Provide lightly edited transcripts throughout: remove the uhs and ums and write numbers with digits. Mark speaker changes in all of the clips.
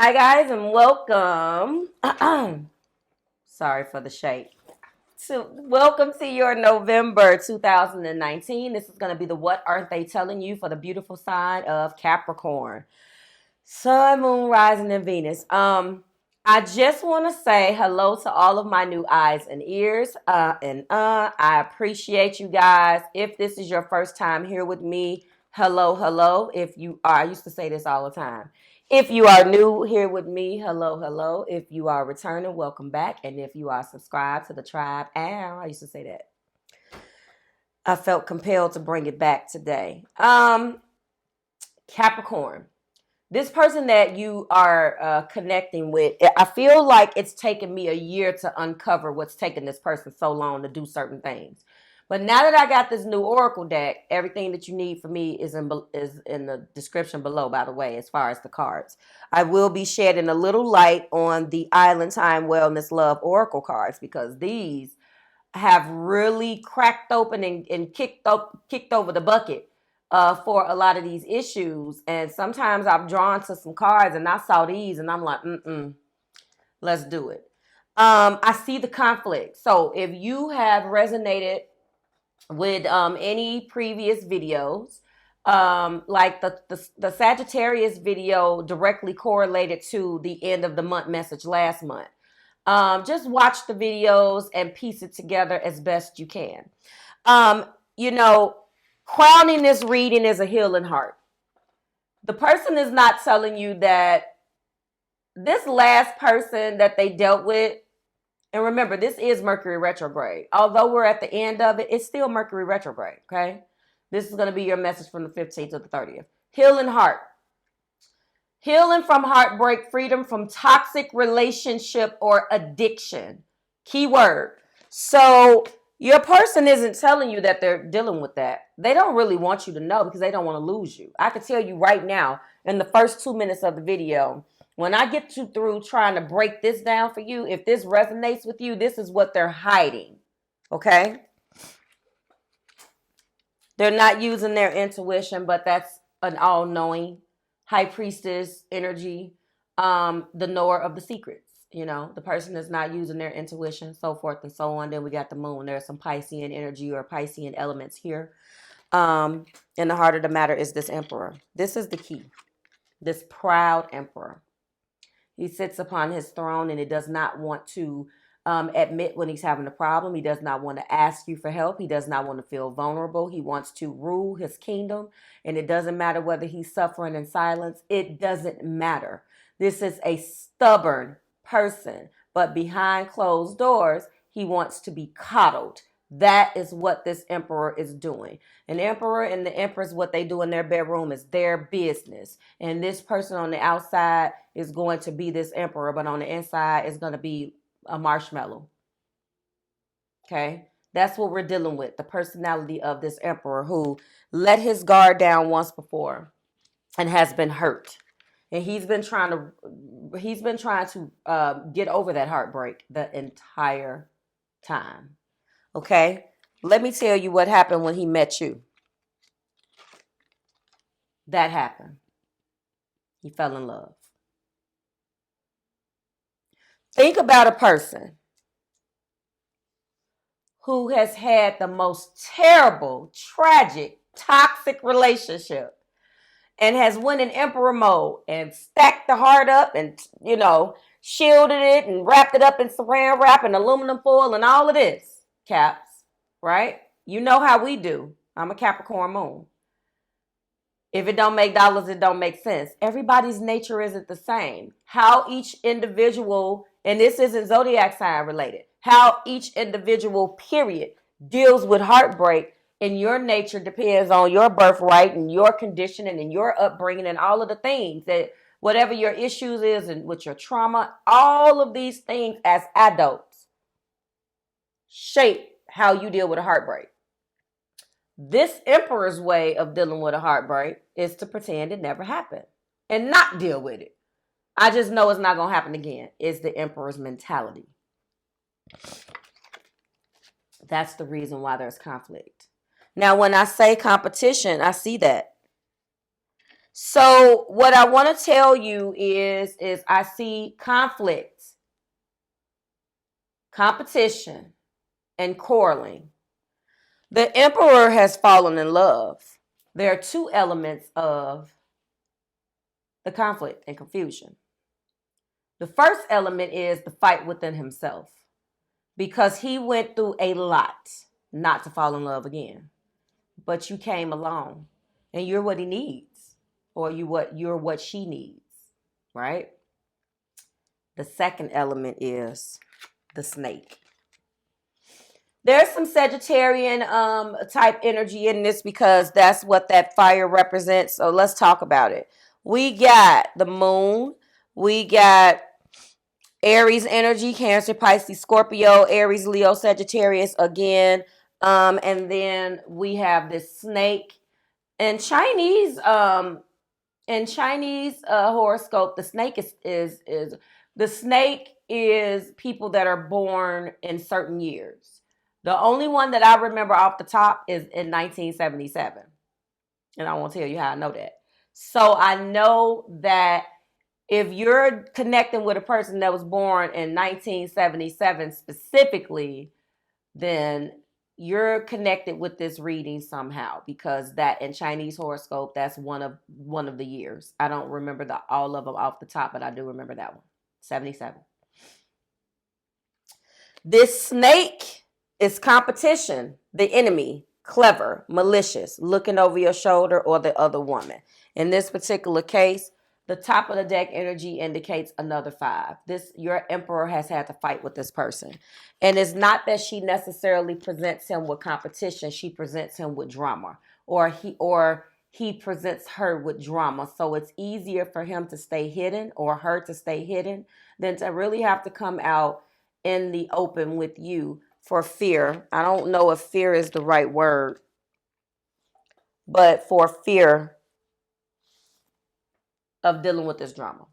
Speaker 1: Hi guys and welcome. Sorry for the shake. Welcome to your November 2019. This is going to be the What Aren't They Telling You for the beautiful sign of Capricorn. Sun, Moon, Rising, and Venus. I just want to say hello to all of my new eyes and ears. I appreciate you guys. If this is your first time here with me, hello, hello. If you are, I used to say this all the time. If you are new here with me, hello, hello. If you are returning, welcome back. And if you are subscribed to the tribe, I used to say that. I felt compelled to bring it back today. Capricorn. This person that you are connecting with, I feel like it's taken me a year to uncover what's taken this person so long to do certain things. But now that I got this new Oracle deck, everything that you need for me is in the description below, by the way, as far as the cards. I will be shedding a little light on the Island Time Wellness Love Oracle cards because these have really cracked open and kicked over the bucket for a lot of these issues. And sometimes I'm drawn to some cards and I saw these and I'm like, let's do it. I see the conflict. So if you have resonated with any previous videos, like the Sagittarius video directly correlated to the end of the month message last month. Just watch the videos and piece it together as best you can. Crowning this reading is a healing heart. The person is not telling you that this last person that they dealt with, and remember, this is Mercury retrograde. Although we're at the end of it, it's still Mercury retrograde, okay? This is going to be your message from the 15th to the 30th. Healing heart. Healing from heartbreak, freedom from toxic relationship or addiction. Keyword. So your person isn't telling you that they're dealing with that. They don't really want you to know because they don't want to lose you. I can tell you right now in the first 2 minutes of the video, when I get you through trying to break this down for you, if this resonates with you, this is what they're hiding. Okay? They're not using their intuition, but that's an all-knowing high priestess energy, the knower of the secrets. You know, the person is not using their intuition, so forth and so on. Then we got the moon. There's some Piscean energy or Piscean elements here. And the heart of the matter is this emperor. This is the key. This proud emperor. He sits upon his throne and he does not want to admit when he's having a problem. He does not want to ask you for help. He does not want to feel vulnerable. He wants to rule his kingdom. And it doesn't matter whether he's suffering in silence. It doesn't matter. This is a stubborn person. But behind closed doors, he wants to be coddled. That is what this emperor is doing. An emperor and the empress, what they do in their bedroom is their business. And this person on the outside is going to be this emperor, but on the inside is going to be a marshmallow. Okay? That's what we're dealing with. The personality of this emperor who let his guard down once before and has been hurt. And he's been trying to get over that heartbreak the entire time. Okay, let me tell you what happened when he met you. That happened. He fell in love. Think about a person who has had the most terrible, tragic, toxic relationship and has went in emperor mode and stacked the heart up and, shielded it and wrapped it up in saran wrap and aluminum foil and all of this. Caps, right? You know how we do. I'm a Capricorn moon. If it don't make dollars, it don't make sense. Everybody's nature isn't the same. How each individual, and this isn't zodiac sign related, how each individual period deals with heartbreak in your nature depends on your birthright and your conditioning and your upbringing and all of the things that whatever your issues is and with your trauma, all of these things as adults shape how you deal with a heartbreak. This emperor's way of dealing with a heartbreak is to pretend it never happened and not deal with it. I just know it's not going to happen again. It's the emperor's mentality. That's the reason why there's conflict. Now, when I say competition, I see that. So what I want to tell you is I see conflict, competition, and quarreling. The Emperor has fallen in love. There are two elements of the conflict and confusion. The first element is the fight within himself, because he went through a lot not to fall in love again. But you came along and you're what he needs, or you're what she needs, right? The second element is the snake. There's some Sagittarian type energy in this, because that's what that fire represents. So let's talk about it. We got the moon. We got Aries energy, Cancer, Pisces, Scorpio, Aries, Leo, Sagittarius again. And then we have this snake. In Chinese horoscope, the snake is the snake is people that are born in certain years. The only one that I remember off the top is in 1977. And I won't tell you how I know that. So I know that if you're connecting with a person that was born in 1977 specifically, then you're connected with this reading somehow, because that in Chinese horoscope, that's one of the years. I don't remember all of them off the top, but I do remember that one. 77. This snake is competition, the enemy, clever, malicious, looking over your shoulder, or the other woman. In this particular case, the top of the deck energy indicates another 5. Your Emperor has had to fight with this person. And it's not that she necessarily presents him with competition. She presents him with drama, or he presents her with drama. So it's easier for him to stay hidden, or her to stay hidden, than to really have to come out in the open with you for fear. I don't know if fear is the right word, but for fear of dealing with this drama.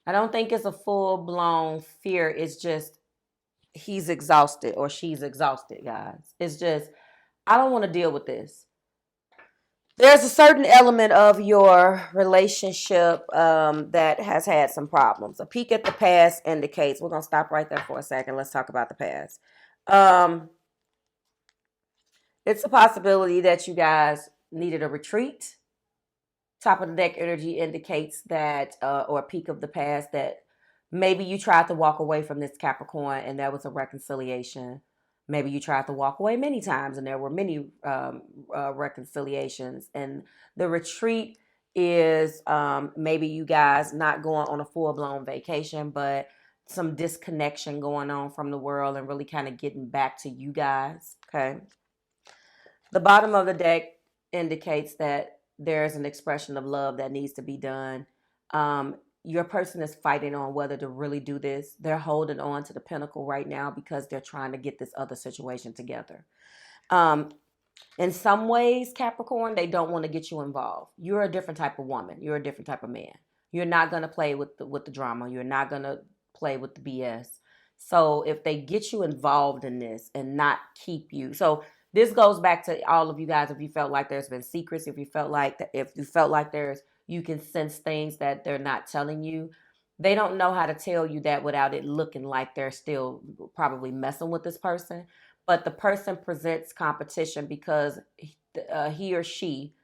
Speaker 1: I don't think it's a full-blown fear. It's just he's exhausted or she's exhausted, guys. It's just, I don't want to deal with this. There's a certain element of your relationship that has had some problems. A peek at the past indicates, we're going to stop right there for a second. Let's talk about the past. It's a possibility that you guys needed a retreat. Top of the deck energy indicates that, or a peek of the past, that maybe you tried to walk away from this Capricorn and there was a reconciliation. Maybe you tried to walk away many times and there were many reconciliations. And the retreat is maybe you guys not going on a full-blown vacation, but some disconnection going on from the world and really kind of getting back to you guys, okay? The bottom of the deck indicates that there's an expression of love that needs to be done. Your person is fighting on whether to really do this. They're holding on to the pinnacle right now because they're trying to get this other situation together. In some ways, Capricorn, they don't want to get you involved. You're a different type of woman. You're a different type of man. You're not going to play with the drama. You're not going to play with the BS. So if they get you involved in this and not keep you, so this goes back to all of you guys. If you felt like there's been secrets, if you felt like you can sense things that they're not telling you, they don't know how to tell you that without it looking like they're still probably messing with this person. But the person presents competition because he or she,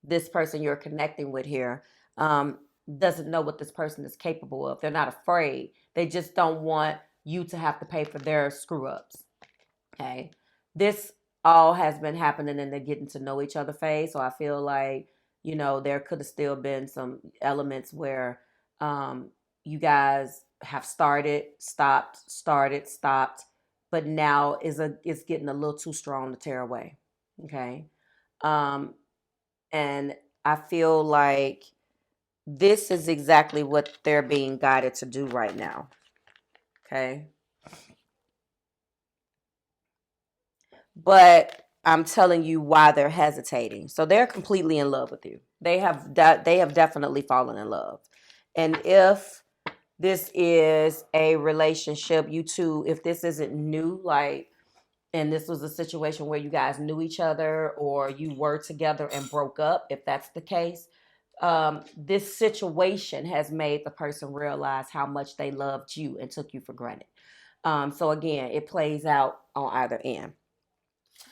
Speaker 1: this person you're connecting with here, doesn't know what this person is capable of. They're not afraid. They just don't want you to have to pay for their screw ups. Okay. This all has been happening in the getting to know each other phase. So I feel like, there could have still been some elements where you guys have stopped, but now it's getting a little too strong to tear away. Okay. And I feel like this is exactly what they're being guided to do right now. Okay. But I'm telling you why they're hesitating. So they're completely in love with you. They have definitely fallen in love. And if this is a relationship, you two, if this isn't new, and this was a situation where you guys knew each other or you were together and broke up, if that's the case, this situation has made the person realize how much they loved you and took you for granted. So again, it plays out on either end.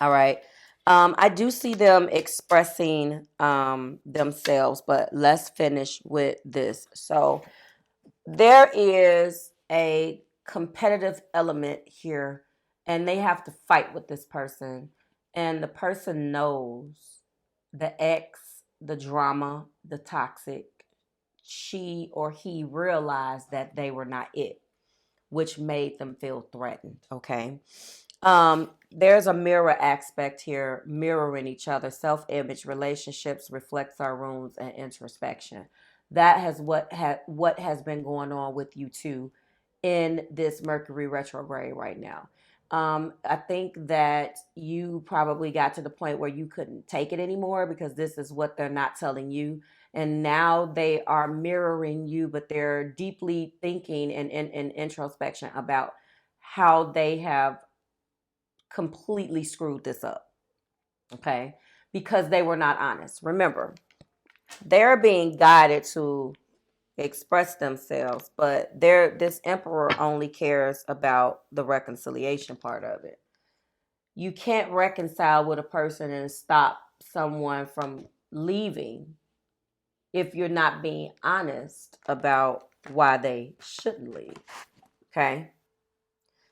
Speaker 1: All right. I do see them expressing themselves, but let's finish with this. So there is a competitive element here, and they have to fight with this person. And the person knows the ex, the drama, the toxic. She or he realized that they were not it, which made them feel threatened. Okay. There's a mirror aspect here, mirroring each other. Self-image, relationships reflects our wounds and introspection. That has what has been going on with you too in this Mercury retrograde right now. I think that you probably got to the point where you couldn't take it anymore because this is what they're not telling you. And now they are mirroring you, but they're deeply thinking and in introspection about how they have completely screwed this up. Okay? Because they were not honest. Remember, they're being guided to express themselves, but this emperor only cares about the reconciliation part of it. You can't reconcile with a person and stop someone from leaving if you're not being honest about why they shouldn't leave. Okay?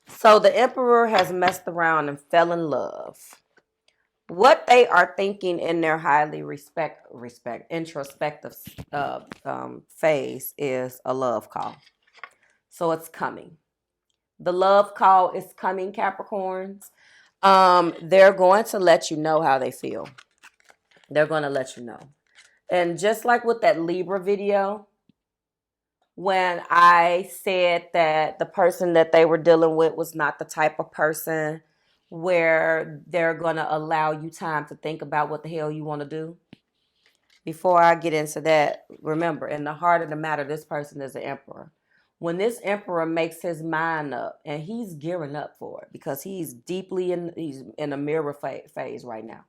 Speaker 1: So the emperor has messed around and fell in love. What they are thinking in their highly introspective phase is a love call. So it's coming. The love call is coming, Capricorns. They're going to let you know how they feel. They're going to let you know. And just like with that Libra video, when I said that the person that they were dealing with was not the type of person where they're going to allow you time to think about what the hell you want to do. Before I get into that, remember, in the heart of the matter, this person is an emperor. When this emperor makes his mind up, and he's gearing up for it because he's in a mirror phase right now.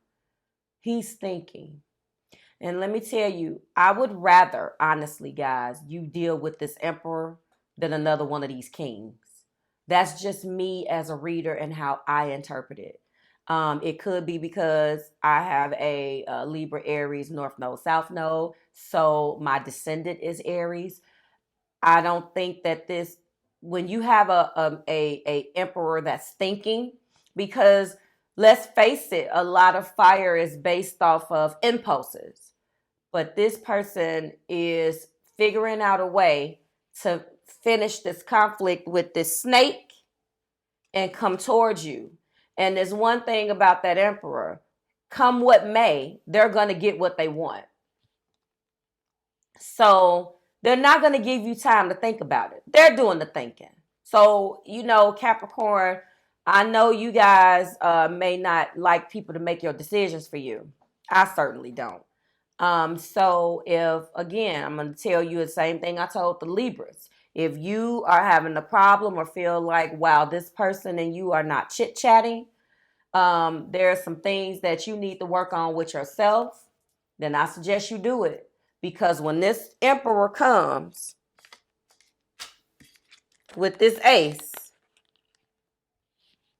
Speaker 1: He's thinking. And let me tell you, I would rather, honestly, guys, you deal with this emperor than another one of these kings. That's just me as a reader and how I interpret it. It could be because I have a Libra Aries North Node, South Node, so my descendant is Aries. I don't think that when you have a emperor that's thinking, because let's face it, a lot of fire is based off of impulses. But this person is figuring out a way to finish this conflict with this snake and come towards you. And there's one thing about that emperor. Come what may, they're going to get what they want. So they're not going to give you time to think about it. They're doing the thinking. So, Capricorn, I know you guys may not like people to make your decisions for you. I certainly don't. So again, I'm going to tell you the same thing I told the Libras. If you are having a problem or feel like, wow, this person and you are not chit-chatting, there are some things that you need to work on with yourself, then I suggest you do it. Because when this emperor comes with this ace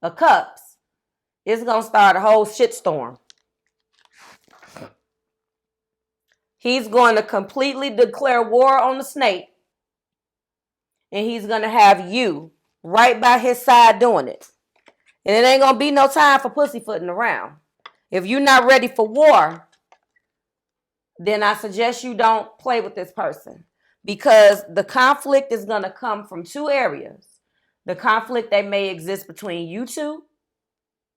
Speaker 1: of cups, it's going to start a whole shitstorm. He's going to completely declare war on the snake. And he's going to have you right by his side doing it. And it ain't going to be no time for pussyfooting around. If you're not ready for war, then I suggest you don't play with this person. Because the conflict is going to come from two areas. The conflict that may exist between you two.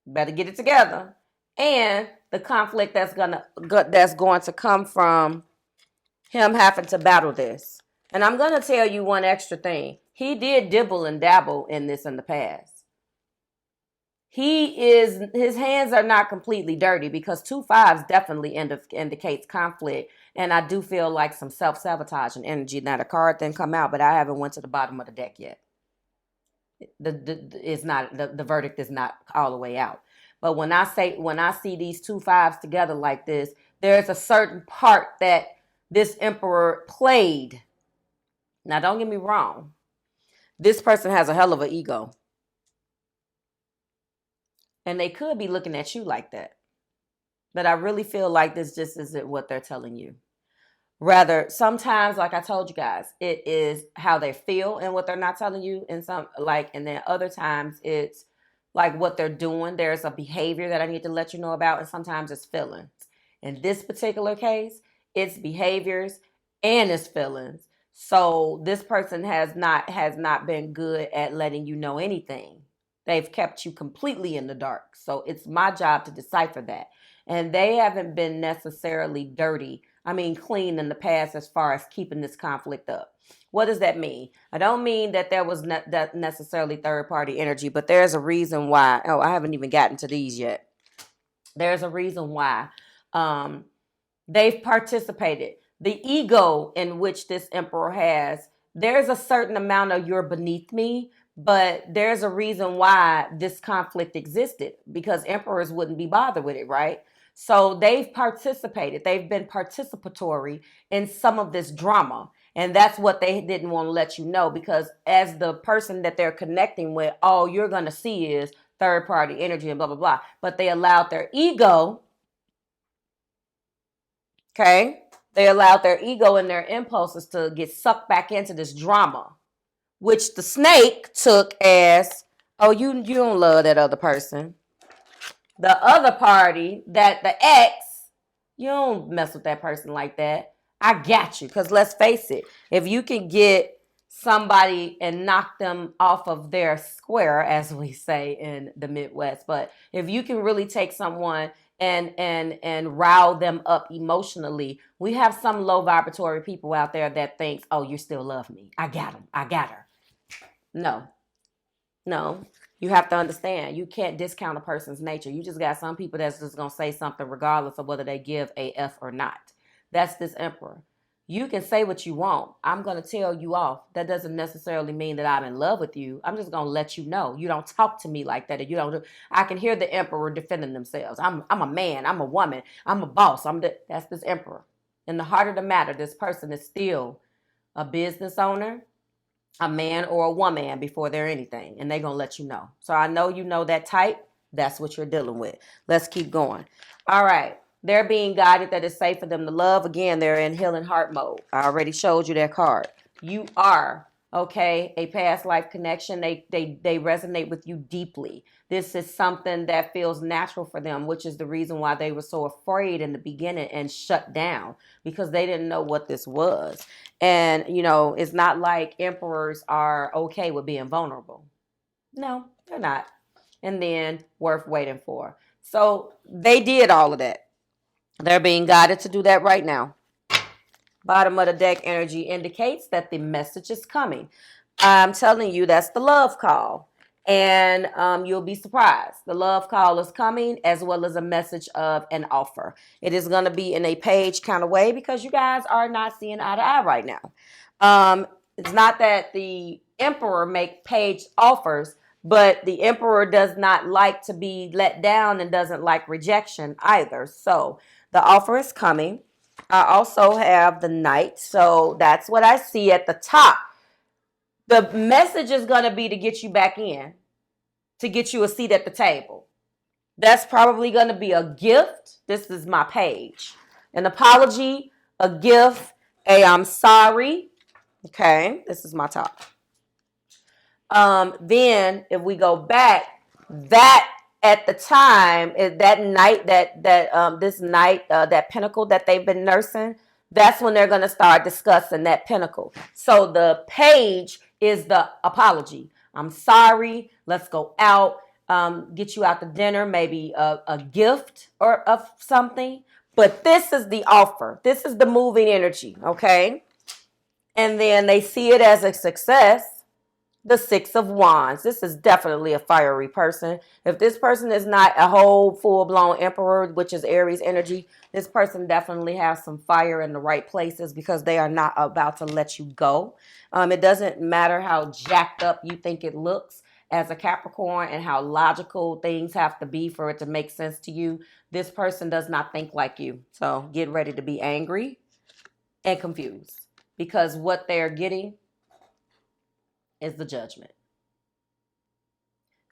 Speaker 1: Better get it together. And the conflict that's going to come from him having to battle this. And I'm going to tell you one extra thing. He did dibble and dabble in this in the past. His hands are not completely dirty because 2 5s definitely indicates conflict. And I do feel like some self-sabotaging energy. Now the card didn't come out, but I haven't went to the bottom of the deck yet. The verdict is not all the way out. But when I see these 2 5s together like this, there's a certain part that this emperor played. Now, don't get me wrong. This person has a hell of an ego. And they could be looking at you like that. But I really feel like this just isn't what they're telling you. Rather, sometimes, like I told you guys, it is how they feel and what they're not telling you. And then other times it's like what they're doing. There's a behavior that I need to let you know about. And sometimes it's feelings. In this particular case, it's behaviors and it's feelings. So this person has not been good at letting you know anything. They've kept you completely in the dark. So it's my job to decipher that. And they haven't been necessarily dirty. I mean, clean in the past as far as keeping this conflict up. What does that mean? I don't mean that there was not that necessarily third-party energy, but there's a reason why. Oh, I haven't even gotten to these yet. There's a reason why they've participated. The ego in which this emperor has, there's a certain amount of you're beneath me, but there's a reason why this conflict existed, because emperors wouldn't be bothered with it, right? So they've participated. They've been participatory in some of this drama. And that's what they didn't want to let you know, because as the person that they're connecting with, all you're going to see is third party energy and blah, blah, blah. But they allowed their ego, okay? They allowed their ego and their impulses to get sucked back into this drama, which the snake took as, oh, you don't love that other person. The other party, that the ex, you don't mess with that person like that. I got you. Because let's face it, if you can get somebody and knock them off of their square, as we say in the Midwest, but if you can really take someone and rile them up emotionally, we have some low vibratory people out there that thinks, oh, you still love me. I got him. I got her. No. You have to understand, you can't discount a person's nature. You just got some people that's just going to say something regardless of whether they give a F or not. That's this emperor. You can say what you want. I'm going to tell you off. That doesn't necessarily mean that I'm in love with you. I'm just going to let you know. You don't talk to me like that. You don't. I can hear the emperor defending themselves. I'm a man. I'm a woman. I'm a boss. That's this emperor. In the heart of the matter, this person is still a business owner, a man or a woman before they're anything, and they're going to let you know. So I know you know that type. That's what you're dealing with. Let's keep going. All right. They're being guided that it's safe for them to love. Again, they're in healing heart mode. I already showed you that card. You are, okay, a past life connection. They resonate with you deeply. This is something that feels natural for them, which is the reason why they were so afraid in the beginning and shut down, because they didn't know what this was. And, it's not like emperors are okay with being vulnerable. No, they're not. And then worth waiting for. So they did all of that. They're being guided to do that right now. Bottom of the deck energy indicates that the message is coming. I'm telling you, that's the love call. And you'll be surprised. The love call is coming, as well as a message of an offer. It is going to be in a page kind of way, because you guys are not seeing eye to eye right now. It's not that the emperor make page offers, but the emperor does not like to be let down and doesn't like rejection either. So the offer is coming. I also have the knight. So that's what I see at the top. The message is going to be to get you back in, to get you a seat at the table. That's probably going to be a gift. This is my page. An apology, a gift, a I'm sorry. Okay, this is my top. Then if we go back, that at the time, that night, that pinnacle that they've been nursing, that's when they're going to start discussing that pinnacle. So the page is the apology. I'm sorry. Let's go out. Get you out to dinner, maybe a gift or of something. But this is the offer. This is the moving energy, okay? And then they see it as a success. The Six of Wands. This is definitely a fiery person. If this person is not a whole full-blown emperor, which is Aries energy, this person definitely has some fire in the right places, because they are not about to let you go. It doesn't matter how jacked up you think it looks as a Capricorn and how logical things have to be for it to make sense to you. This person does not think like you. So get ready to be angry. and confused because what they're getting is the judgment.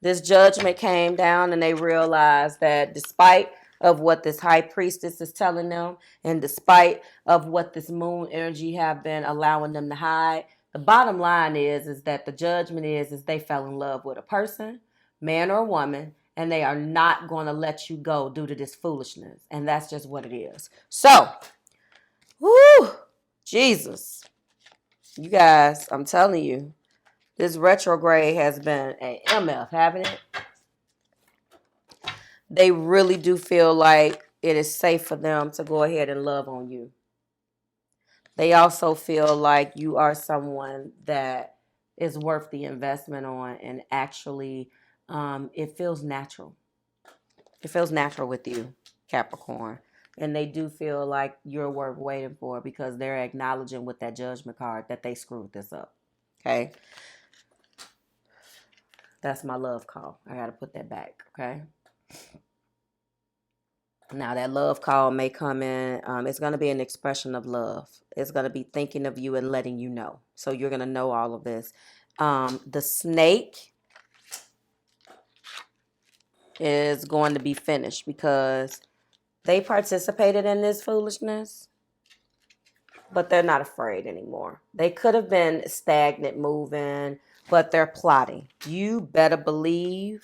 Speaker 1: This judgment came down and they realized that despite of what this high priestess is telling them and despite of what this moon energy have been allowing them to hide, the bottom line is that the judgment is they fell in love with a person, man or woman, and they are not going to let you go due to this foolishness. And that's just what it is. So, whoo, Jesus. You guys, I'm telling you, this retrograde has been a MF, haven't it? They really do feel like it is safe for them to go ahead and love on you. They also feel like you are someone that is worth the investment on, and actually it feels natural. It feels natural with you, Capricorn. And they do feel like you're worth waiting for because they're acknowledging with that judgment card that they screwed this up. Okay? That's my love call. I got to put that back. Okay? Now, that love call may come in. It's going to be an expression of love. It's going to be thinking of you and letting you know. So you're going to know all of this. The snake is going to be finished because they participated in this foolishness, but they're not afraid anymore. They could have been stagnant moving, but they're plotting. You better believe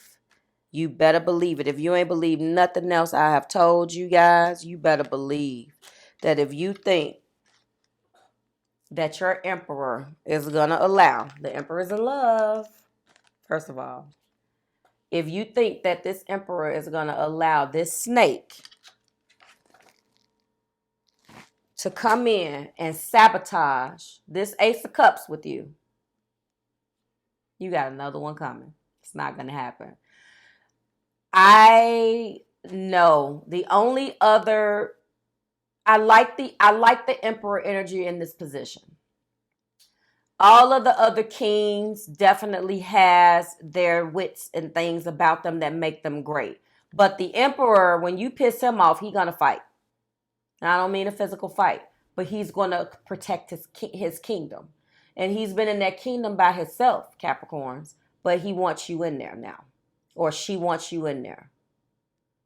Speaker 1: it. If you ain't believe nothing else I have told you guys, you better believe that if you think that your emperor is going to allow, the emperor's in love, first of all. If you think that this emperor is going to allow this snake to come in and sabotage this Ace of Cups with you, you got another one coming. It's not going to happen. I know the only other, I like the emperor energy in this position. All of the other kings definitely has their wits and things about them that make them great. But the emperor, when you piss him off, he's going to fight. And I don't mean a physical fight, but he's going to protect his kingdom. And he's been in that kingdom by himself, Capricorns, but he wants you in there now. Or she wants you in there.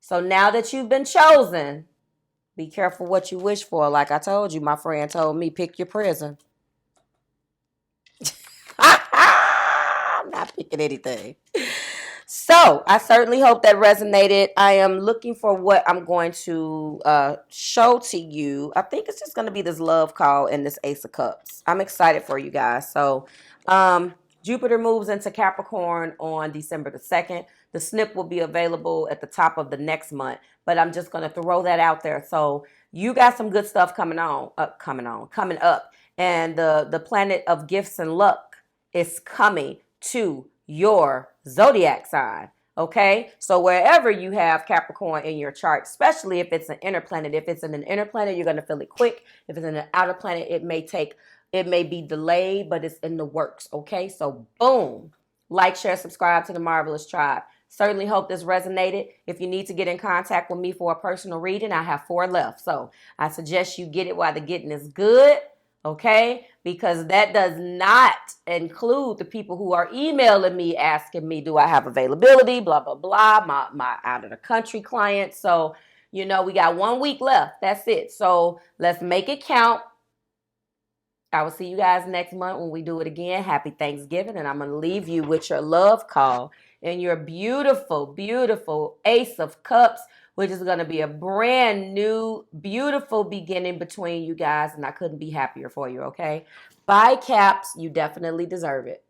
Speaker 1: So now that you've been chosen, be careful what you wish for. Like I told you, my friend told me, pick your prison. I'm not picking anything. So I certainly hope that resonated. I am looking for what I'm going to show to you. I think it's just going to be this love call and this Ace of Cups. I'm excited for you guys. So Jupiter moves into Capricorn on December the 2nd. The snip will be available at the top of the next month, but I'm just going to throw that out there. So you got some good stuff coming up. And the planet of gifts and luck is coming to your zodiac sign. Okay, so wherever you have Capricorn in your chart, especially if it's an inner planet, if it's in an inner planet, you're going to feel it quick. If it's in an outer planet, it may be delayed, but it's in the works. Okay, so boom, like, share, subscribe to the Marvelous Tribe. Certainly hope this resonated. If you need to get in contact with me for a personal reading, I have 4 left. So I suggest you get it while the getting is good. Okay, because that does not include the people who are emailing me asking me, do I have availability, blah, blah, blah, my out of the country clients. So, we got 1 week left. That's it. So let's make it count. I will see you guys next month when we do it again. Happy Thanksgiving. And I'm going to leave you with your love call and your beautiful, beautiful Ace of Cups, which is going to be a brand new, beautiful beginning between you guys. And I couldn't be happier for you, okay? Bye, Caps. You definitely deserve it.